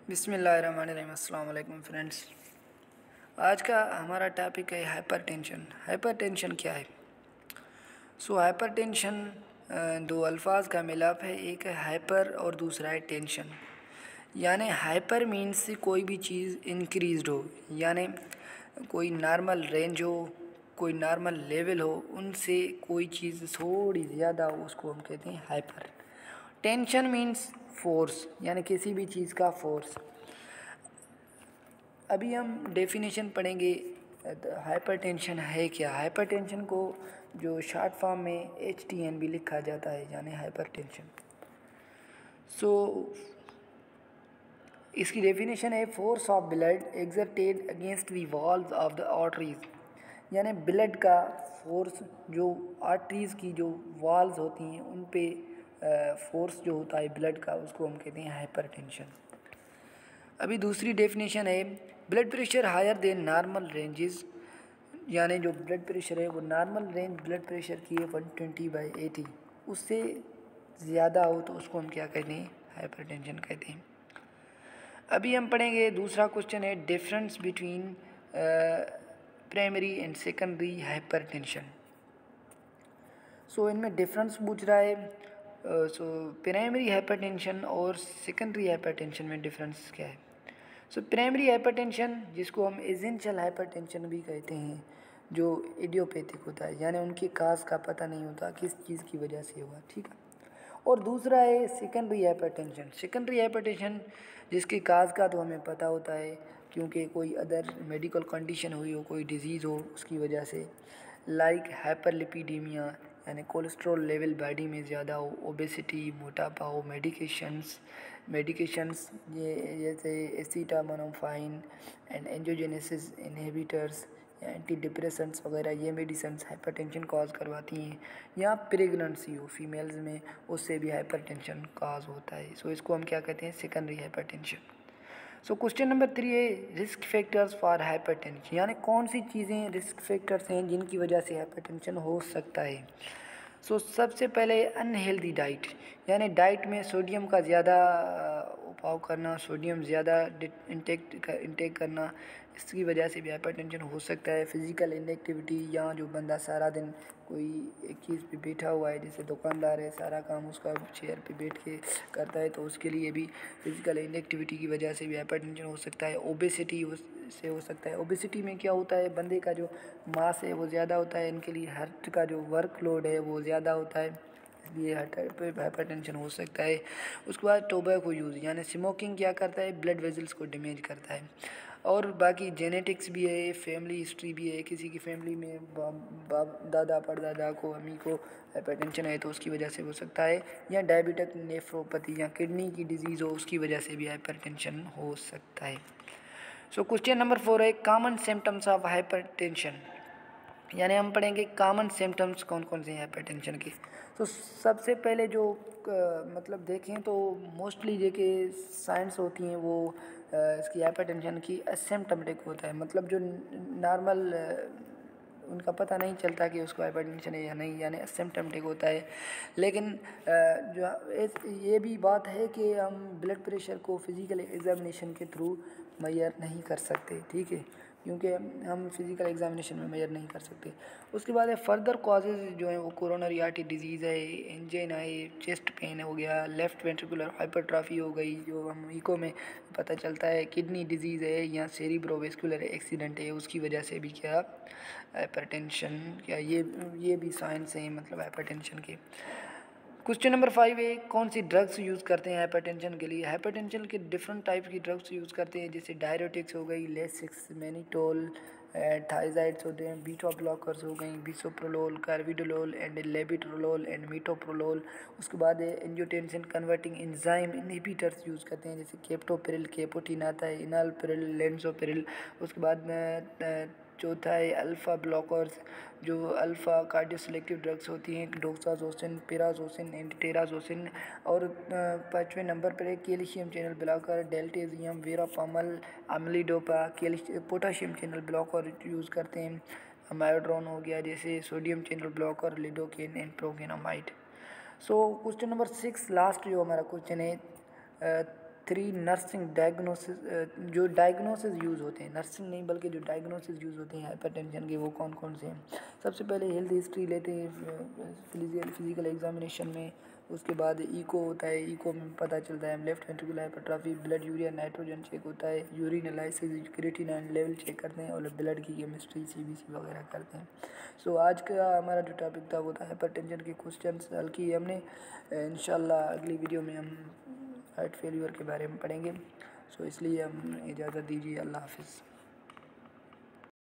बिस्मिल्लाहिर्रहमानिर्रहीम। अस्सलाम वालेकुम फ्रेंड्स। आज का हमारा टॉपिक है हाइपरटेंशन। हाइपरटेंशन क्या है? हाइपरटेंशन दो अल्फाज का मिलाप है। एक है हाइपर और दूसरा है टेंशन। यानी हाइपर मीन्स कोई भी चीज़ इंक्रीज्ड हो, यानी कोई नॉर्मल रेंज हो, कोई नॉर्मल लेवल हो, उनसे कोई चीज़ थोड़ी ज़्यादा हो, उसको हम कहते हैं हाइपर। टेंशन मीन्स फोर्स, यानी किसी भी चीज़ का फोर्स। अभी हम डेफिनेशन पढ़ेंगे हाइपरटेंशन है क्या। हाइपरटेंशन को जो शॉर्ट फॉर्म में HTN भी लिखा जाता है, यानी हाइपरटेंशन। इसकी डेफिनेशन है force of blood exerted against the walls of the arteries, यानी ब्लड का फोर्स जो आर्टरीज की जो वॉल्स होती हैं उन पे फोर्स जो होता है ब्लड का, उसको हम कहते हैं हाइपरटेंशन। अभी दूसरी डेफिनेशन है blood pressure higher than normal ranges, यानी जो ब्लड प्रेशर है वो नॉर्मल रेंज ब्लड प्रेशर की है 120/80, उससे ज़्यादा हो तो उसको हम क्या कहते हैं? हाइपरटेंशन कहते हैं। अभी हम पढ़ेंगे दूसरा क्वेश्चन है difference between primary and secondary hypertension. इनमें डिफरेंस पूछ रहा है। प्राइमरी हाइपरटेंशन और सेकेंडरी हाइपरटेंशन में डिफरेंस क्या है? प्राइमरी हाइपरटेंशन, जिसको हम एसेंशियल हाइपरटेंशन भी कहते हैं, जो इडियोपैथिक होता है, यानी उनके काज का पता नहीं होता किस चीज़ की वजह से हुआ, ठीक है। और दूसरा है सेकेंडरी हाइपरटेंशन। सेकेंडरी हाइपरटेंशन जिसके काज का तो हमें पता होता है, क्योंकि कोई अदर मेडिकल कंडीशन हुई हो, कोई डिजीज़ हो, उसकी वजह से, लाइक हाइपरलिपिडीमिया, यानी कोलेस्ट्रॉल लेवल बॉडी में ज़्यादा हो, ओबेसिटी, मोटापा हो, मेडिकेशंस ये जैसे एसिटामिनोफेन एंड एंजियोजेनेसिस इनहिबिटर्स या एंटी डिप्रेसेंट्स वगैरह, ये मेडिसिन हाइपरटेंशन कॉज करवाती हैं। या प्रेगनेंसी हो फीमेल्स में, उससे भी हाइपरटेंशन कॉज होता है। इसको हम क्या कहते हैं? Secondary hypertension. क्वेश्चन नंबर 3 है रिस्क फैक्टर्स फॉर हाइपरटेंशन, यानी कौन सी चीज़ें रिस्क फैक्टर्स हैं जिनकी वजह से हाइपरटेंशन हो सकता है। सबसे पहले अनहेल्दी डाइट, यानी डाइट में सोडियम का ज़्यादा उपाव करना, सोडियम ज़्यादा इंटेक करना, इसकी वजह से भी हाइपरटेंशन हो सकता है। फिज़िकल इनएक्टिविटी, या जो बंदा सारा दिन कोई एक चीज़ पे बैठा हुआ है, जैसे दुकानदार है, सारा काम उसका चेयर पे बैठ के करता है, तो उसके लिए भी फिज़िकल इनएक्टिविटी की वजह से भी हाइपरटेंशन हो सकता है। ओबेसिटी से हो सकता है। ओबेसिटी में क्या होता है, बंदे का जो मास है वो ज़्यादा होता है, इनके लिए हार्ट का जो वर्कलोड है वो ज़्यादा होता है, इसलिए हाइपरटेंशन हो सकता है। उसके बाद टोबैको यूज़, यानी स्मोकिंग क्या करता है? ब्लड वेजल्स को डैमेज करता है। और बाकी जेनेटिक्स भी है, फैमिली हिस्ट्री भी है, किसी की फैमिली में दादा परदादा को, अम्मी को हाइपरटेंशन है तो उसकी वजह से हो सकता है। या डायबिटिक नेफ्रोपैथी या किडनी की डिजीज़ हो, उसकी वजह से भी हाइपरटेंशन हो सकता है। क्वेश्चन नंबर 4 है कॉमन सिम्टम्स ऑफ हाइपरटेंशन, यानी हम पढ़ेंगे कॉमन सिम्टम्स कौन कौन से हैं हाइपरटेंशन के। सबसे पहले जो मतलब देखें तो मोस्टली जो कि साइंस होती हैं वो इसकी हाइपरटेंशन की एसिम्प्टोमेटिक होता है, मतलब जो नॉर्मल उनका पता नहीं चलता कि उसको हाइपरटेंशन है या नहीं, यानी एसिम्प्टोमेटिक होता है। लेकिन ये भी बात है कि हम ब्लड प्रेशर को फिज़िकल एग्जामिनेशन के थ्रू मेजर नहीं कर सकते, ठीक है, क्योंकि हम फिज़िकल एग्जामिनेशन में मेजर नहीं कर सकते। उसके बाद है फर्दर कॉजेज़ जो हैं वो कोरोनरी आर्टरी डिजीज़ है, एंजाइना है, चेस्ट पेन हो गया, लेफ़्ट वेंट्रिकुलर हाइपरट्रॉफी हो गई, जो हम इको में पता चलता है, किडनी डिजीज़ है, या सेरिब्रोवेस्कुलर एक्सीडेंट है, उसकी वजह से भी क्या हाइपरटेंशन, क्या ये भी साइंस हैं मतलब हाइपरटेंशन के। क्वेश्चन नंबर 5 है कौन सी ड्रग्स यूज़ करते हैं हाइपरटेंशन के लिए। हाइपरटेंशन के डिफरेंट टाइप की ड्रग्स यूज़ करते हैं, जैसे डायरेटिक्स हो गई, लेसिक्स, मैनिटोल, थाइजाइड्स होते हैं, बीटा ब्लॉकर्स हो गई, बिसोप्रोलोल, कार्बिडोलोल एंड लेबिट्रोलोल एंड मीटोप्रोलोल। उसके बाद angiotensin converting enzyme inhibitors use करते हैं, जैसे केप्टोप्रिल, केपोटिन आता है, इनालप्रिल, लेंसोप्रिल। उसके बाद में चौथा है अल्फ़ा ब्लॉकर्स, जो अल्फ़ा कार्डियोसेलेक्टिव ड्रग्स होती हैं, डोक्साजोसिन, पिराजोसिन एंड टेराजोसिन। और 5वें नंबर पर है calcium channel blocker, diltiazem, verapamil, amlodipine. Potassium channel blocker use करते हैं, अमाइड्रोन हो गया, जैसे sodium channel blocker, lidocaine and procainamide. Question number 6 last जो हमारा क्वेश्चन है 3 नर्सिंग डायग्नोसिस, जो डायग्नोसिस यूज़ होते हैं, नर्सिंग नहीं बल्कि जो डायग्नोसिस यूज़ होते हैं हाइपरटेंशन के, वो कौन कौन से हैं। सबसे पहले हेल्थ हिस्ट्री लेते हैं फिजिकल एग्जामिनेशन में। उसके बाद इको होता है, इको में पता चलता है left ventricular hypertrophy, blood urea nitrogen check होता है, urine analysis, creatinine level check करते हैं और ब्लड की केमिस्ट्री सीबीसी वगैरह करते हैं। सो आज का हमारा जो टॉपिक था वो था हाइपरटेंशन के क्वेश्चंस हल किए हमने। इंशाल्लाह अगली वीडियो में हम हार्ट फेल्यूर के बारे में पढ़ेंगे। सो इसलिए हम इजाज़त दीजिए, अल्लाह हाफिज़।